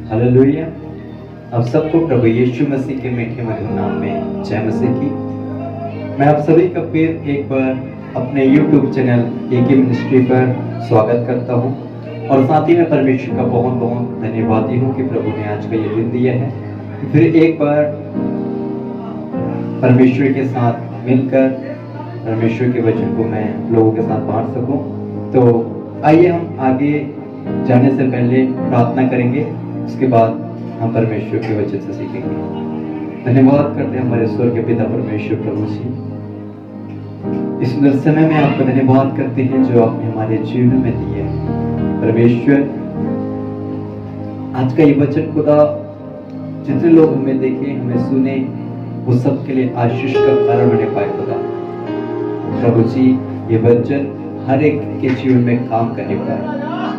Hallelujah. आप सबको प्रभु यीशु मसीह के मीठे मधुर नाम में जय मसीह की। मैं आप सभी का फिर एक बार अपने YouTube चैनल एके मिनिस्ट्री पर स्वागत करता हूं और साथ ही मैं परमेश्वर का बहुत बहुत धन्यवादी हूं कि प्रभु ने आज का ये दिन दिया है। फिर एक बार परमेश्वर के साथ मिलकर परमेश्वर के वचन को मैं लोगों के साथ बांट सकूं। तो आइए हम आगे जाने से पहले प्रार्थना करेंगे, उसके बाद हम परमेश्वर के वचन से सीखेंगे। धन्यवाद करते हैं हमारे स्वर्ग के पिता परमेश्वर प्रभु जी, इस सुंदर समय में आपका धन्यवाद करते हैं जो आपने हमारे जीवन में दिए। परमेश्वर आज का ये वचन खुदा जितने लोग हमें देखे हमें सुने वो सब के लिए आशीष का कारण बने पाए खुदा। प्रभु जी ये वचन हर एक के जीवन में काम करने पाए।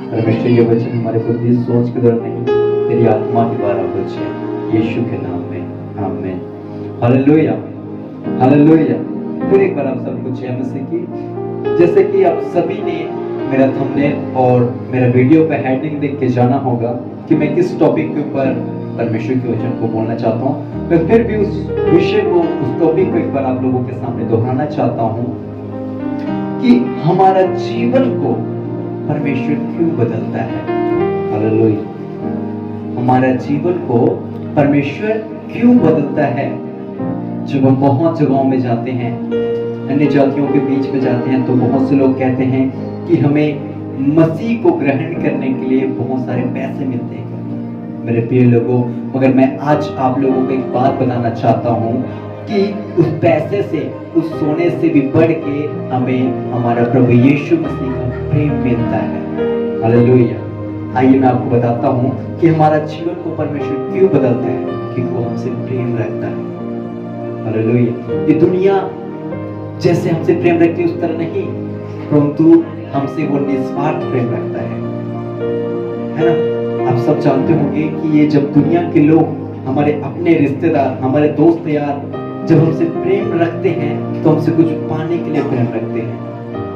परमेश्वर ये वचन हमारे बुद्धि सोच के द्वारा नहीं तेरी आत्मा के द्वारा बचे यीशु के नाम में आमीन। Hallelujah hallelujah. फिर एक बार आप सबको जय मसीह की। जैसे कि आप सभी ने मेरा थंबनेल और मेरा वीडियो पे हेडिंग देख के जाना होगा कि मैं किस टॉपिक के ऊपर परमेश्वर के वचन को बोलना चाहता हूँ। मैं फिर भी उस विषय को उस टॉपिक को एक बार आप लोगों के सामने दोहराना चाहता हूँ कि हमारा जीवन को परमेश्वर क्यों बदलता है। हालेलुया। हमारा जीवन को परमेश्वर क्यों बदलता है। जब हम बहुत जगहों में जाते हैं, अन्य जातियों के बीच में जाते हैं, तो बहुत से लोग कहते हैं कि हमें मसीह को ग्रहण करने के लिए बहुत सारे पैसे मिलते हैं। मेरे प्रिय लोगों, मगर मैं आज आप लोगों को एक बात बताना चाहता हूँ कि उस पैसे से, उस सोने से भी बढ़ के हमें हमारा प्रभु यीशु मसीह का प्रेम मिलता है। हालेलुया। आइए मैं आपको बताता हूँ कि हमारा जीवन को परमेश्वर क्यों बदलता है, क्योंकि वो हमसे प्रेम रखता है। हालेलुया। ये दुनिया जैसे हमसे प्रेम रखती है उस तरह नहीं, परंतु हमसे वो निस्वार्थ प्रेम रखता है ना। आप सब जानते होंगे कि ये जब दुनिया के लोग, हमारे अपने रिश्तेदार, हमारे दोस्त यार जब हमसे प्रेम रखते हैं तो हमसे कुछ पाने के लिए प्रेम रखते हैं,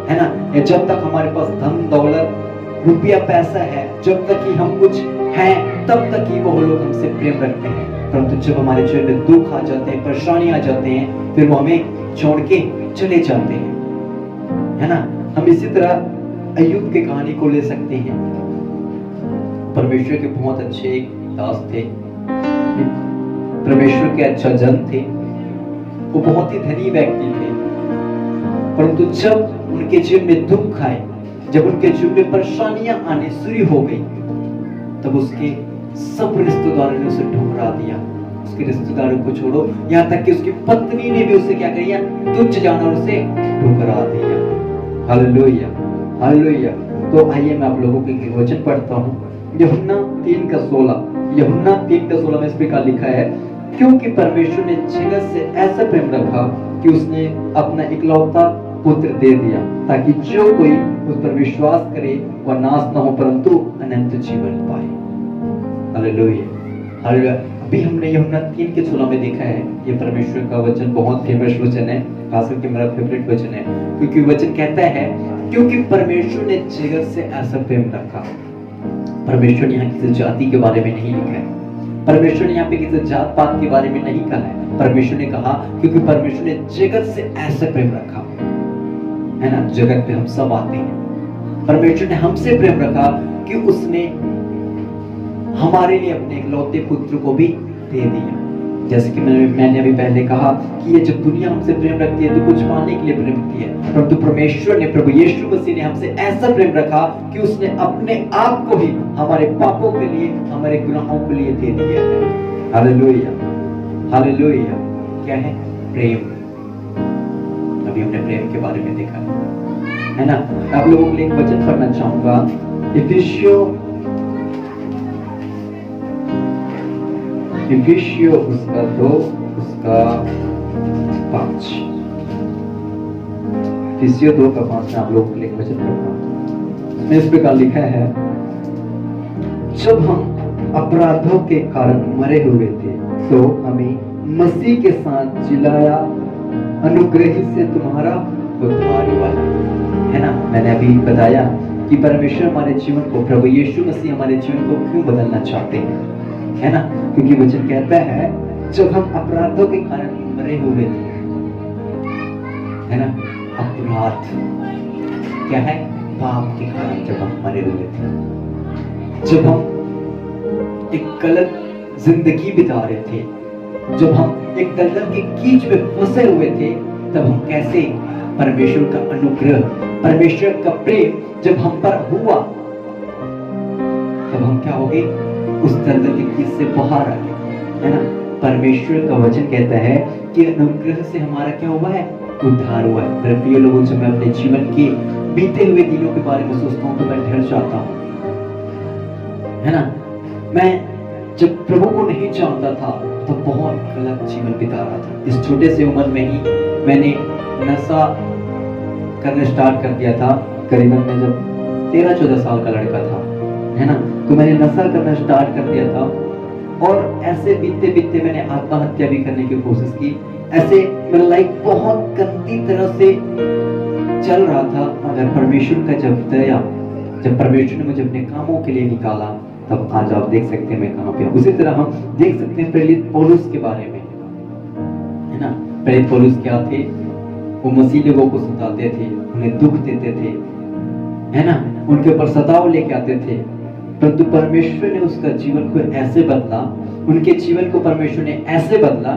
है ना। या जब तक हमारे पास धन दौलत रुपया पैसा है, जब तक कि हम कुछ हैं तब तक ही वो लोग हमसे प्रेम रखते हैं। परंतु जब हमारे जीवन में दुख आ जाते हैं, परेशानी आ जाते हैं, फिर वो हमें छोड़ के चले जाते हैं, है ना। हम इसी तरह अय्यूब की कहानी को ले सकते हैं। परमेश्वर के बहुत अच्छे एक दास थे, परमेश्वर के अच्छा जन थे, वो बहुत ही धनी व्यक्ति थे। परंतु जब उनके जीवन में दुख आए, जब उनके जीवन में परेशानियां आने शुरू हो गई, तब उसके सब रिश्तेदारों ने उसे ठुकरा दिया। उसके रिश्तेदारों को छोड़ो, यहाँ तक कि उसकी पत्नी ने भी उसे क्या किया, तुच्छ जाना और उसे ठुकरा दिया। Hallelujah hallelujah. तो आइए मैं आप लोगों के लिए वचन पढ़ता हूँ। यूहन्ना 3:16 में इस प्रकार लिखा है, क्योंकि परमेश्वर ने जगत से ऐसा प्रेम रखा कि उसने अपना इकलौता पुत्र दे दिया, ताकि जो कोई उस पर विश्वास करे वह नाश न हो परंतु अनंत जीवन पाए। Hallelujah hallelujah. अभी हमने यूहन्ना 3:16 में देखा है, ये परमेश्वर का वचन बहुत फेमस वचन है, खास करके मेरा फेवरेट वचन है, क्योंकि वचन कहता है क्योंकि परमेश्वर ने जगत से ऐसा प्रेम रखा। परमेश्वर ने यहाँ किसी जाति के बारे में नहीं लिखा है, परमेश्वर ने यहाँ पे किसी जात पात के बारे में नहीं कहा है। परमेश्वर ने कहा क्योंकि परमेश्वर ने जगत से ऐसा प्रेम रखा, है ना। जगत पे हम सब आते हैं, परमेश्वर ने हमसे प्रेम रखा कि उसने हमारे लिए अपने इकलौते पुत्र को भी दे दिया। जैसे कि मैंने अभी पहले कहा कि ये जब दुनिया हमसे प्रेम रखती है तो कुछ पाने के लिए प्रेम रखती है, परंतु परमेश्वर ने, प्रभु यीशु मसीह ने हमसे ऐसा प्रेम रखा कि उसने अपने आप को ही हमारे पापों के लिए, हमारे गुनाहों के लिए दे दिया है। Hallelujah hallelujah. क्या है? प्रेम। अभी हमने प्रेम के बारे में देखा है ना। आप लोगों के लिए एक वचन पढ़ना चाहूंगा, इफिसियों उसका 2 उसका 5। इफिसियों 2 का 5 में आप लोगों के लिए वचन पढ़ता हूं। इसमें इस प्रकार लिखा है, जब हम अपराधों के कारण मरे हुए थे तो हमें मसीह के साथ जिलाया, अनुग्रह से तुम्हारा उद्धार हुआ, है ना। मैंने अभी बताया कि परमेश्वर हमारे जीवन को, प्रभु यीशु मसीह हमारे जीवन को क्यों बदलना चाहते हैं। है ना, क्योंकि वचन कहता है जब हम अपराधों के कारण मरे हुए थे, है ना, अपराध क्या है, पाप के कारण जब हम मरे हुए थे, जब हम एक गलत जिंदगी बिता रहे थे, जब हम एक दलदल की कीच में फंसे हुए थे, तब हम कैसे परमेश्वर का अनुग्रह, परमेश्वर का प्रेम जब हम पर हुआ, तब हम क्या हो गए, उस दलदल की कीच से बाहर आ गए, है ना। परमेश्वर का वचन कहता है कि अनुग्रह से हमारा क्या हुआ है, उद्धार हुआ है। मेरे प्रिय लोगों, जब मैं अपने जीवन के बीते हुए दिनों के बारे में सोचता हूँ तो मैं डर जाता हूँ, है ना। मैं जब प्रभु को नहीं जानता था तो बहुत गलत जीवन बिता रहा था। इस छोटे से उम्र में ही मैंने नशा करना स्टार्ट कर दिया था। करीबन मैं जब 13-14 साल का लड़का था, है ना, तो मैंने नशा करना स्टार्ट कर दिया था। और ऐसे बीतते बीतते मैंने आत्महत्या भी करने की कोशिश की। ऐसे मेरा लाइफ बहुत गंदी तरह से चल रहा था। मगर परमेश्वर का जब परमेश्वर ने मुझे अपने कामों के लिए निकाला, तब आज आप देख सकते हैं मैं कहाँ पे हूँ। उसी तरह हम देख सकते हैं प्रेरित पौलुस के बारे में, है ना। प्रेरित पौलुस क्या थे, वो मसीह लोगों को सताते थे, उन्हें दुख देते थे, है ना, उनके ऊपर सताव लेके आते थे। परंतु परमेश्वर ने उसका जीवन को ऐसे बदला, उनके जीवन को परमेश्वर ने ऐसे बदला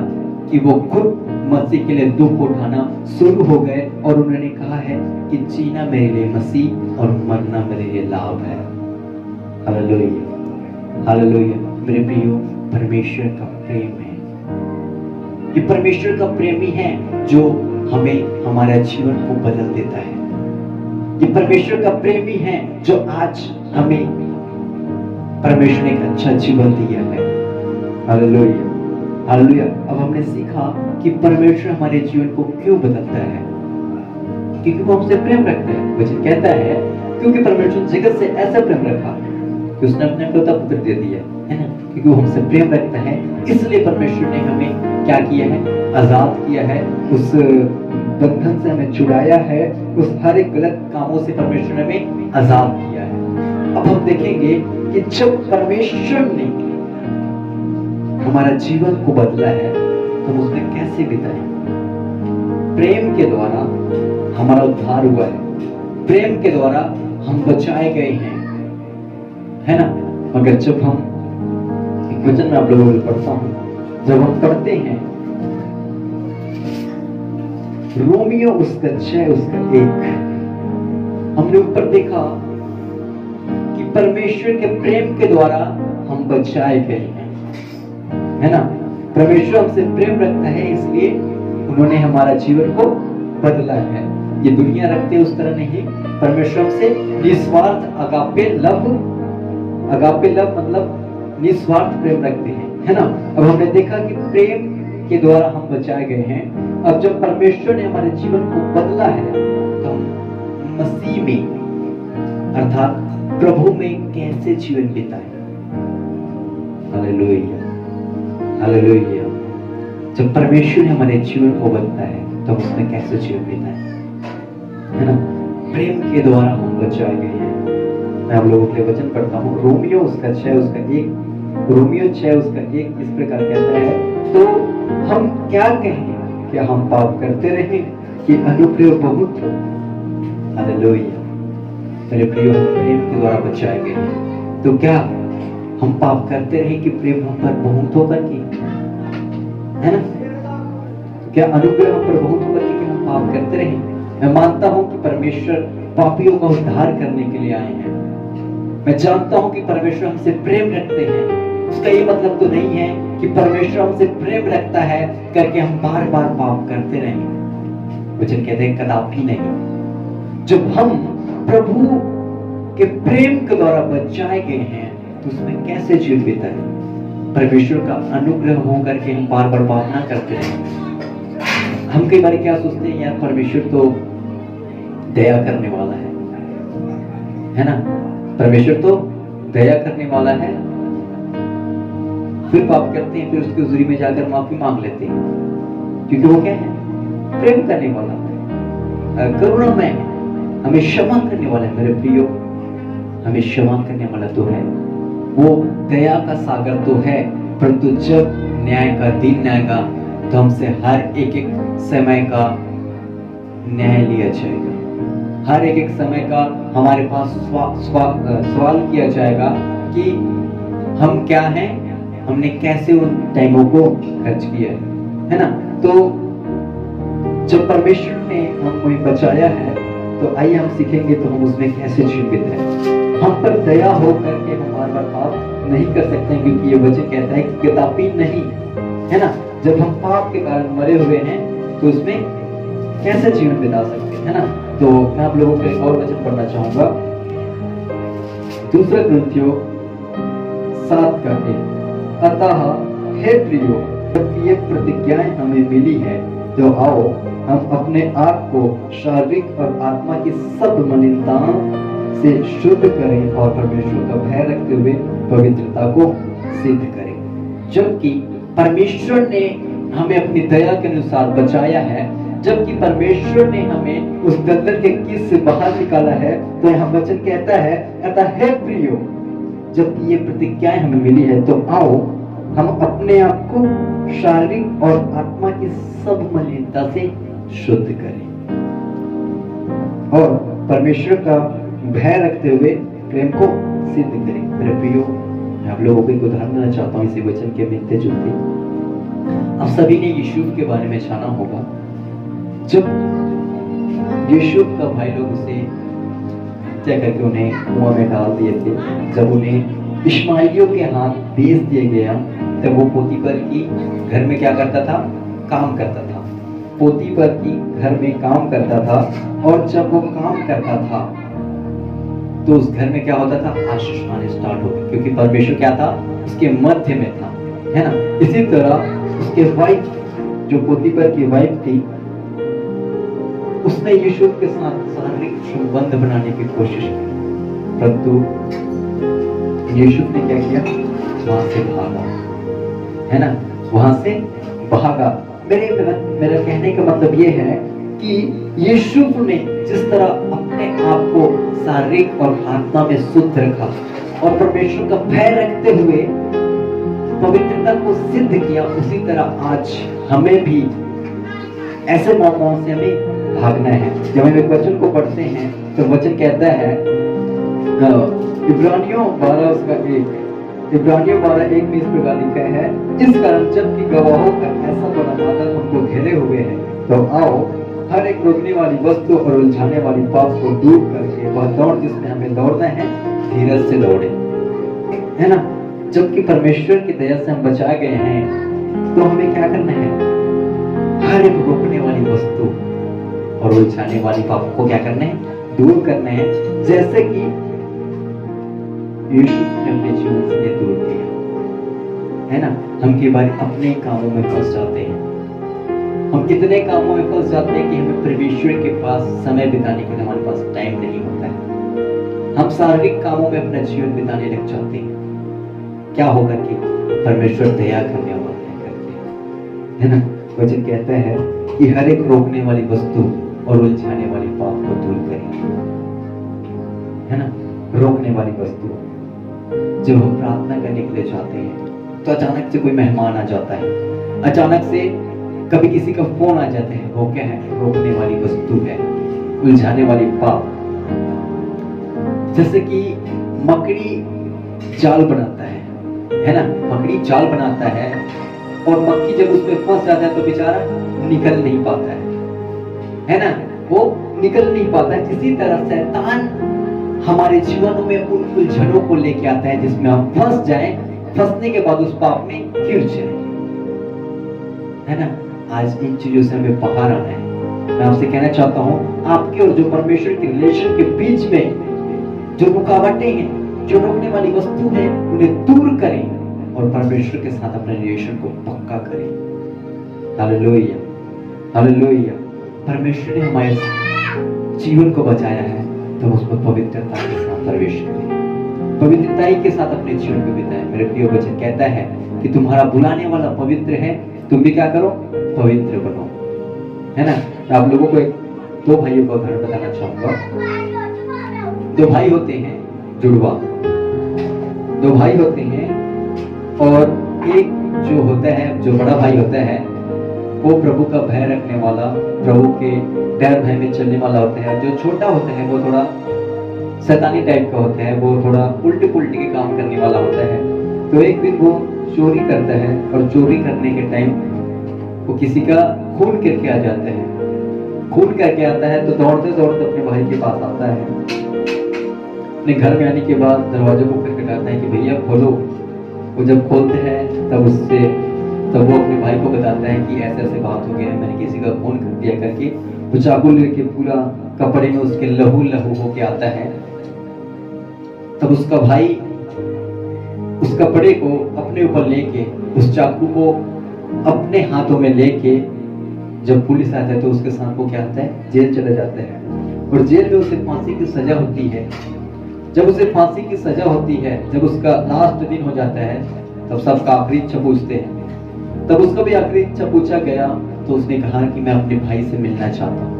कि वो खुद मसीह के लिए दुख उठाना शुरू हो गए। और उन्होंने कहा है कि जीना मेरे लिए मसीह और मरना मेरे लिए लाभ है। Hallelujah, hallelujah. मेरे प्रियो, परमेश्वर का प्रेम है, ये परमेश्वर का प्रेम ही है जो हमें हमारा जीवन को बदल देता है। ये परमेश्वर का प्रेम ही है जो आज हमें परमेश्वर ने एक अच्छा जीवन दिया है। Hallelujah, hallelujah. अब हमने सीखा कि परमेश्वर हमारे जीवन को क्यों बदलता है, क्योंकि वो हमसे प्रेम रखता है। वचन कहता है क्योंकि परमेश्वर जगत से ऐसा प्रेम रखा कि उसने अपने पिता पुत्र दे दिया, है ना, क्योंकि वो हमसे प्रेम रखता है। इसलिए परमेश्वर ने हमें क्या किया है, आजाद किया है, उस बंधन से हमें छुड़ाया है, उस हर एक गलत कामों से परमेश्वर ने हमें आजाद किया है। अब हम देखेंगे कि जब परमेश्वर ने हमारा जीवन को बदला है तो हम उसमें कैसे बिताए। प्रेम के द्वारा हमारा उद्धार हुआ है, प्रेम के द्वारा हम बचाए गए हैं, है ना। मगर जब हम एक वचन में आप लोगों को पढ़ता हूं, जब हम पढ़ते हैं रोमियो उसका 6 उसका 1, हमने ऊपर देखा कि परमेश्वर के प्रेम के द्वारा हम बचाए गए हैं, है ना। परमेश्वर हमसे प्रेम रखता है, इसलिए उन्होंने हमारा जीवन को बदला है। ये दुनिया रखते उस तरह नहीं, परमेश्वर हमसे निस्वार्थ अगापे लव मतलब निस्वार्थ प्रेम रखते हैं, है ना। अब हमने देखा कि प्रेम के द्वारा हम बचाए गए हैं। अब जब परमेश्वर ने हमारे जीवन को बदला है तो हम मसीह में अर्थात प्रभु में कैसे जीवन बिताएं। Hallelujah, hallelujah. जब परमेश्वर ने हमारे जीवन को बदला है तो हम उसमें कैसे जीवन बिताएं, है ना। प्रेम के द्वारा हम बचाए गए हैं। मैं आप लोगों के लिए वचन पढ़ता हूँ, रोमियो उसका 6 उसका 1, रोमियो 6 उसका 1 इस प्रकार कहता है, तो हम क्या कहें, क्या हम पाप करते रहे कि अनुग्रह बहुत हो। हालेलुया। मेरे प्रियो, हम प्रेम के द्वारा बचाए गए हैं, तो क्या हम पाप करते रहे कि प्रेम हम पर बहुत होकर के, है ना। क्या अनुग्रह हम पर बहुत होकर के हम पाप करते रहे। मैं मानता हूं कि परमेश्वर पापियों का उद्धार करने के लिए आए हैं। मैं जानता हूं कि परमेश्वर हमसे प्रेम रखते हैं। उसका ये मतलब तो नहीं है कि परमेश्वर हमसे प्रेम रखता है करके हम बार बार पाप करते रहेंगे। वचन कहते हैं कदापि नहीं। जब हम प्रभु के प्रेम के द्वारा बचाए गए हैं तो उसमें कैसे जीवन बिताएं। परमेश्वर का अनुग्रह हो करके हम बार बार पाप ना करते रहें। हम कई बार क्या सोचते हैं, यार परमेश्वर तो दया करने वाला है ना, परमेश्वर तो दया करने वाला है, फिर पाप करते हैं, फिर उसके हुजूरी में जाकर माफी मांग लेते हैं, क्योंकि वो क्या है, प्रेम करने वाला है, करुणामय है, हमें क्षमा करने वाला है। मेरे प्रियो, हमें क्षमा करने वाला तो है, वो दया का सागर तो है, परंतु जब न्याय का दिन आएगा तो हमसे हर एक एक समय का न्याय लिया जाएगा। हर एक एक समय का हमारे पास सवाल किया जाएगा कि हम क्या हैं, हमने कैसे उन टाइमों को खर्च किया है ना। तो जब परमेश्वर ने हमको बचाया है तो आइए हम सीखेंगे तो हम उसमें कैसे जीवित हैं। हम पर दया हो करके हम बार बार पाप नहीं कर सकते, क्योंकि ये वचन कहता है कि कदापि नहीं, है ना। जब हम पाप के कारण मरे हुए हैं तो उसमें कैसे जीवन बिता सकते हैं, है ना। तो मैं आप लोगों को एक और वचन पढ़ना चाहूंगा, दूसरा कुरिन्थियों 7:1। अतः हे प्रियो, जबकि ये प्रतिज्ञाएं हमें मिली है तो आओ हम अपने आप को शारीरिक और आत्मा की सब मलिनताओं से शुद्ध करें और परमेश्वर का भय रखते हुए पवित्रता को सिद्ध करें। जबकि परमेश्वर ने हमें अपनी दया के अनुसार बचाया है, जबकि परमेश्वर ने हमें उस दलदल के किस से बाहर निकाला है, तो यह वचन कहता है अतः हे प्रियो, जबकि ये प्रतिज्ञाएं हमें मिली है तो आओ हम अपने आप को शारीरिक और आत्मा की सब मलिनता से शुद्ध करें और परमेश्वर का भय रखते हुए प्रेम को सिद्ध करें। मेरे प्रियो, मैं आप लोगों को एक उदाहरण देना चाहता हूँ इसी वचन के मिलते जुलते। आप सभी ने यूसुफ के बारे में जाना होगा। जब यूसुफ का भाई लोग उसे हत्या करके उन्हें कुआं में डाल दिए थे, जब उन्हें इश्माइलियों के हाथ बेच दिया गया, तब वो पोतीफर की घर में क्या करता था, काम करता था। पोतीफर की घर में काम करता था, और जब वो काम करता था तो उस घर में क्या होता था, आशीष आने स्टार्ट हो गई, क्योंकि परमेश्वर क्या था, उसके मध्य में था, है ना। इसी तरह उसके वाइफ, जो पोतीफर की वाइफ थी, उसने यूसुफ के साथ शारीरिक संबंध बनाने की कोशिश की, परंतु यूसुफ ने क्या किया, वहां से भागा, है ना, वहां से भागा। मेरा कहने का मतलब ये है कि यूसुफ ने जिस तरह अपने आप को शारीरिक और आत्मा में शुद्ध रखा और परमेश्वर का भय रखते हुए पवित्रता को सिद्ध किया, उसी तरह आज हमें भी ऐसे मौकों से हमें भागना है। जब हम एक वचन को पढ़ते हैं तो वचन कहता है इब्रानियों 12:1 में इस प्रकार लिखा है, इस कारण जबकि गवाहों का ऐसा बड़ा बादल हमको घेरे हुए हैं, तो आओ हर एक रोकने वाली वस्तु और उलझाने वाली पाप को दूर करके वह दौड़ जिसमें हमें दौड़ना है, धीरज से दौड़े, है ना। जबकि परमेश्वर की दया से हम बचाए गए हैं, तो हमें क्या करना है, हर एक रोकने वाली वस्तु और उलझाने वाली पाप को क्या करना है, दूर करना है, जैसे कि यूसुफ ने अपने जीवन से दूर किया, है ना। हम कई बार अपने कामों में फंस जाते हैं, हम इतने कामों में फंस जाते हैं कि हमें परमेश्वर के पास समय बिताने के लिए हमारे पास टाइम नहीं होता है। हम शारीरिक कामों में अपना जीवन बिताने लग जाते हैं। क्या होगा कि परमेश्वर दया करने वाला करते हैं, है ना। वचन कहता है कि हर एक रोकने वाली वस्तु और उलझाने वाली पाप को दूर करें, है ना। रोकने वाली वस्तु, जब हम प्रार्थना करने के लिए जाते हैं तो अचानक से कोई मेहमान आ जाता है, अचानक से कभी किसी का फोन आ जाता है, वो क्या है, रोकने वाली वस्तु है, उलझाने वाली पाप। जैसे कि मकड़ी जाल बनाता है ना, मकड़ी जाल बनाता है और मक्खी जब उसमें फंस जाता है तो बेचारा निकल नहीं पाता है ना, वो निकल नहीं पाता है। इसी तरह शैतान हमारे जीवनों में उन उलझनों को लेके आता है जिसमें हम फंस जाएं, फंसने के बाद उस पाप में गिर जाएं, है ना। आज इन चीजों से हमें बाहर आना है। मैं आपसे कहना चाहता हूँ, आपके और जो परमेश्वर के रिलेशन के बीच में जो रुकावटें हैं, जो रोकने वाली वस्तु है, उन्हें दूर करें और परमेश्वर के साथ अपने रिलेशन को पक्का करें। Hallelujah, hallelujah. परमेश्वर ने हमारे जीवन को बचाया है तो उसमें पवित्रता के साथ प्रवेश करें, पवित्रता के साथ अपने जीवन को बिताएं। मेरे प्रिय वचन कहता है कि तुम्हारा बुलाने वाला पवित्र है, तुम भी क्या करो, पवित्र बनो, है ना। मैं आप लोगों को दो भाइयों का उदाहरण बताना चाहूंगा। दो भाई होते हैं जुड़वा, दो भाई होते हैं और एक जो होता है, जो बड़ा भाई होता है, वो प्रभु का भय रखने वाला, प्रभु के डर भय में चलने वाला होता है। जो छोटा होता है वो थोड़ा शैतानी टाइप का होता है, वो थोड़ा उल्टे पुल्टे के काम करने वाला होता है। तो एक दिन वो चोरी करता है और चोरी करने के टाइम वो किसी का खून करके आ जाता है। खून करके आता है तो दौड़ते दौड़ते अपने भाई के पास आता है। अपने घर में आने के बाद दरवाजे को खटखटाता है कि भैया खोलो। वो जब खोलते हैं तब वो अपने भाई को बताता है कि ऐसे ऐसे बात हो गया है, मैंने किसी का खून कर दिया करके। वो चाकू लेके पूरा कपड़े में उसके लहू लहू होके आता है। तब उसका भाई उस कपड़े को अपने ऊपर लेके, उस चाकू को अपने हाथों में लेके जब पुलिस आता है तो उसके साथ वो क्या होता है, जेल चले जाते हैं। और जेल में उसे फांसी की सजा होती है। जब उसे फांसी की सजा होती है, जब उसका लास्ट दिन हो जाता है, तब सबका आखिरी इच्छा पूछते हैं। तब उसका भी आखिरी इच्छा पूछा गया तो उसने कहा कि मैं अपने भाई से मिलना चाहता हूँ।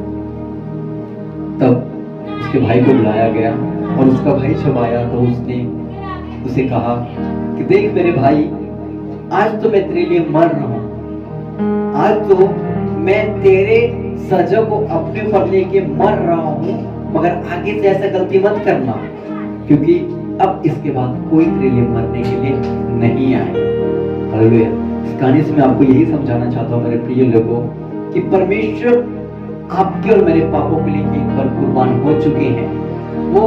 तब उसके भाई को बुलाया गया और उसका भाई जब आया तो उसने उसे कहा कि देख मेरे भाई, आज तो मैं तेरे लिए मर रहा हूँ, आज तो मैं तेरे सजा को अपने ऊपर लेके मर रहा हूँ, मगर आगे से ऐसा गलती मत करना, क्योंकि अब इसके बाद कोई तेरे लिए मरने के लिए नहीं आएगा। हालेलुया। इस कहानी से मैं आपको यही समझाना चाहता हूँ मेरे प्रिय लोगों, कि परमेश्वर आपके और मेरे पापों के लिए एक बार कुर्बान हो चुके हैं, वो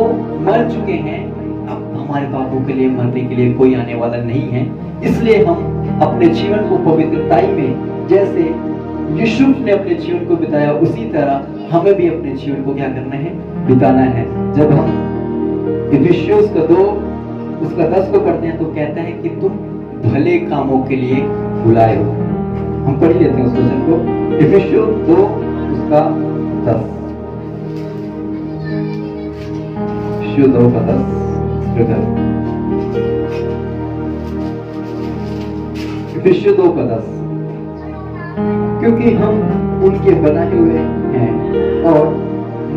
मर चुके हैं। अब हमारे पापों के लिए मरने के लिए कोई आने वाला नहीं है। इसलिए हम अपने जीवन को पवित्रताई में, जैसे यीशु ने अपने जीवन को बिताया, उसी तरह हमें भी अपने जीवन को क्या करना है, बिताना है। जब हम इफिसियों का 2 उसका 10 को पढ़ते हैं तो कहता है कि तुम भले कामों के लिए बुलाए हो। हम पढ़ लेते हैं उस वचन को, इफिसियों 2 उसका 10। इफिसियों 2 का 10 इफिसियों 2 का 10। क्योंकि हम उनके बनाए हुए हैं और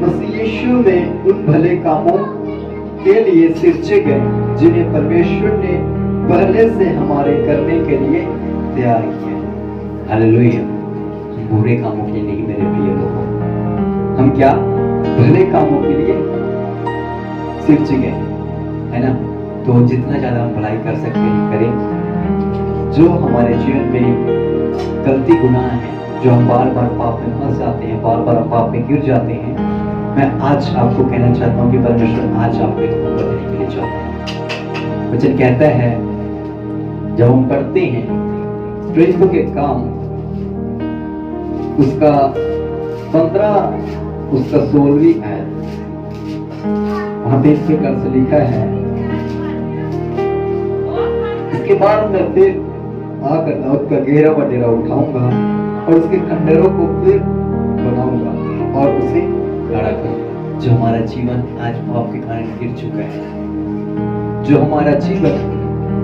मसीह यीशु में उन भले कामों के लिए सिरचे गए जिन्हें परमेश्वर ने पहले से हमारे करने के लिए तैयार किया। हालेलुया। बुरे कामों के लिए नहीं मेरे प्रिय लोगों, हम क्या भले कामों के लिए सिरचे गए, है ना। तो जितना ज्यादा हम भलाई कर सकते हैं करें। जो हमारे जीवन में गलती गुनाह है, जो हम बार बार पाप में फंस जाते हैं, बार बार हम पाप में गिर जाते हैं, मैं आज आपको कहना चाहता हूँ कि परमेश्वर आज आपको बदलने के लिए चाहता है। वचन कहता है, जब हम पढ़ते हैं प्रभु के काम उसका 15 उसका 16वीं आयत, वहां पे इस प्रकार से लिखा है, इसके बाद मैं फिर आकर दाऊद का घेरा व डेरा उठाऊंगा और उसके खंडरों को फिर बनाऊंगा और उसे खड़ा करूंगा। जो हमारा जीवन आज पाप के कारण गिर चुका है, जो हमारा जीवन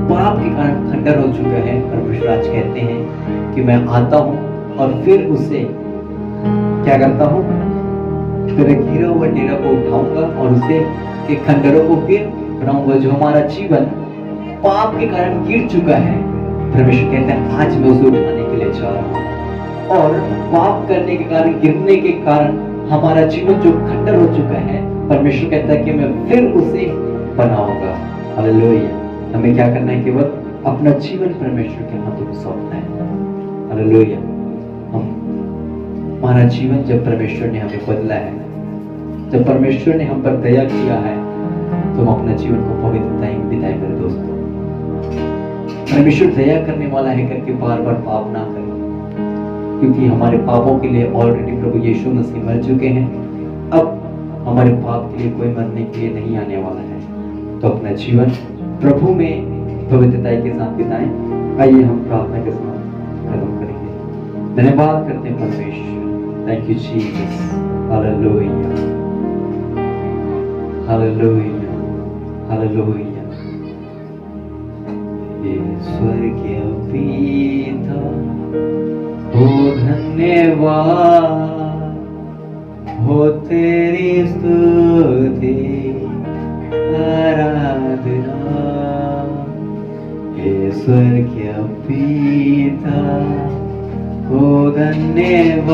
पाप के कारण खंडर हो चुका है, परमेश्वर आज कहते हैं कि मैं आता हूं और फिर उसे क्या करता हूं, तेरे घेरा हुआ डेरा को उठाऊंगा और उसे के खंडरों को फिर बनाऊंगा। जो हमारा जीवन पाप के कारण गिर चुका है, परमेश्वर कहता है आज मैं उसे उठाने के लिए जा रहा हूं। और पाप करने के कारण, गिरने के कारण हमारा जीवन जो खंडर हो चुका है, परमेश्वर कहता है कि मैं फिर उसे बनाऊंगा। हालेलुया। हमें क्या करना है, केवल अपना जीवन परमेश्वर के हाथों में सौंपना है। हालेलुया। हमारा जीवन जब परमेश्वर ने हमें बदला है, जब परमेश्वर ने हम पर दया किया है, तो हम अपना जीवन को पवित्रता में बिताए मेरे दोस्तों। परमेश्वर दया करने वाला है करके बार बार पाप ना करें, क्योंकि हमारे पापों के लिए ऑलरेडी प्रभु यीशु मसीह मर चुके हैं। अब हमारे पाप के लिए कोई मरने के लिए नहीं आने वाला है। तो अपना जीवन प्रभु में पवित्रता के साथ बिताएं। आइए हम प्रार्थना के साथ खत्म करेंगे। धन्यवाद करते हैं परमेश्वर। Thank you Jesus. Hallelujah, hallelujah, hallelujah. ये स्वर्गीय पिता हो धन्यवाद हो तेरी स्तुति आराधना स्वर्गीय पिता हो धन्यवाद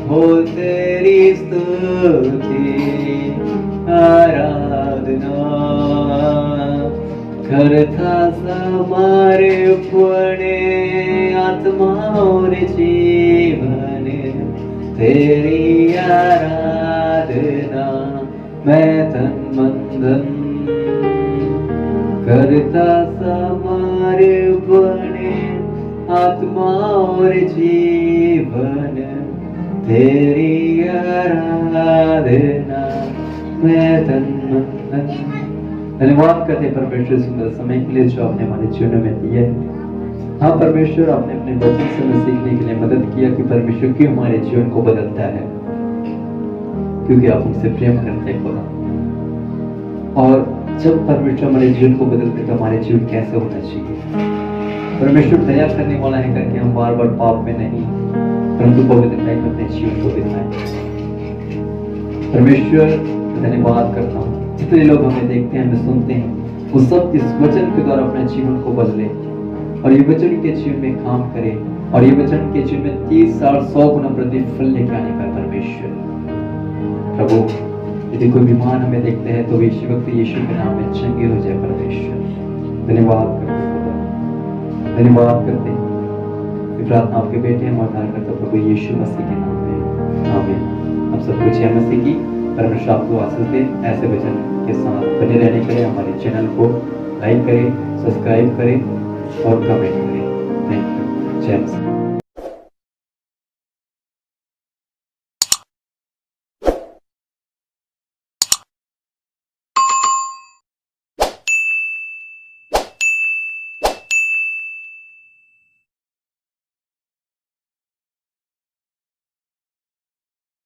हो तेरी स्तुति आराधना करता समर्पण आत्मा और जीवन तेरी आराधना मैं तन मन धन करता समर्पण आत्मा और जीवन तेरी आराधना मैं तन मन धन। धन्यवाद करते परमेश्वर सुंदर समय के लिए जो आपने हमारे जीवन में दिया है। हाँ परमेश्वर, आपने अपने वचन से हमें सीखने के लिए मदद किया कि परमेश्वर क्यों हमारे जीवन को बदलता है, क्योंकि आप हमसे प्रेम करते हैं खुदा। और जब परमेश्वर हमारे जीवन को बदलते तो हमारे जीवन कैसे होना चाहिए। परमेश्वर दया करने वाला है करके हम बार बार पाप में नहीं परंतु पवित्रता में अपने जीवन को बिताएं। परमेश्वर धन्यवाद करता हूँ, जितने लोग हमें देखते हैं हमें सुनते हैं वो सब इस वचन के द्वारा अपने जीवन को बदले और ये वचन के जीवन में काम करे और ये वचन के जीवन में 30 साल 100 गुना प्रतिफल लेकर आने का परमेश्वर। प्रभु यदि कोई बीमार हमें देखते हैं तो इसी वक्त यीशु के नाम में चंगे हो जाए परमेश्वर। धन्यवाद करते धन्यवाद करते प्रार्थना आपके बेटे हम उद्धार करते प्रभु यीशु मसीह के नाम में आमीन। अब सब कुछ है मसीह की। परमेश्वर आपको आशीष दे। ऐसे वचन के साथ बने रहने के लिए हमारे चैनल को लाइक करें, सब्सक्राइब करें और कमेंट करें। Thank you. जय मसीह।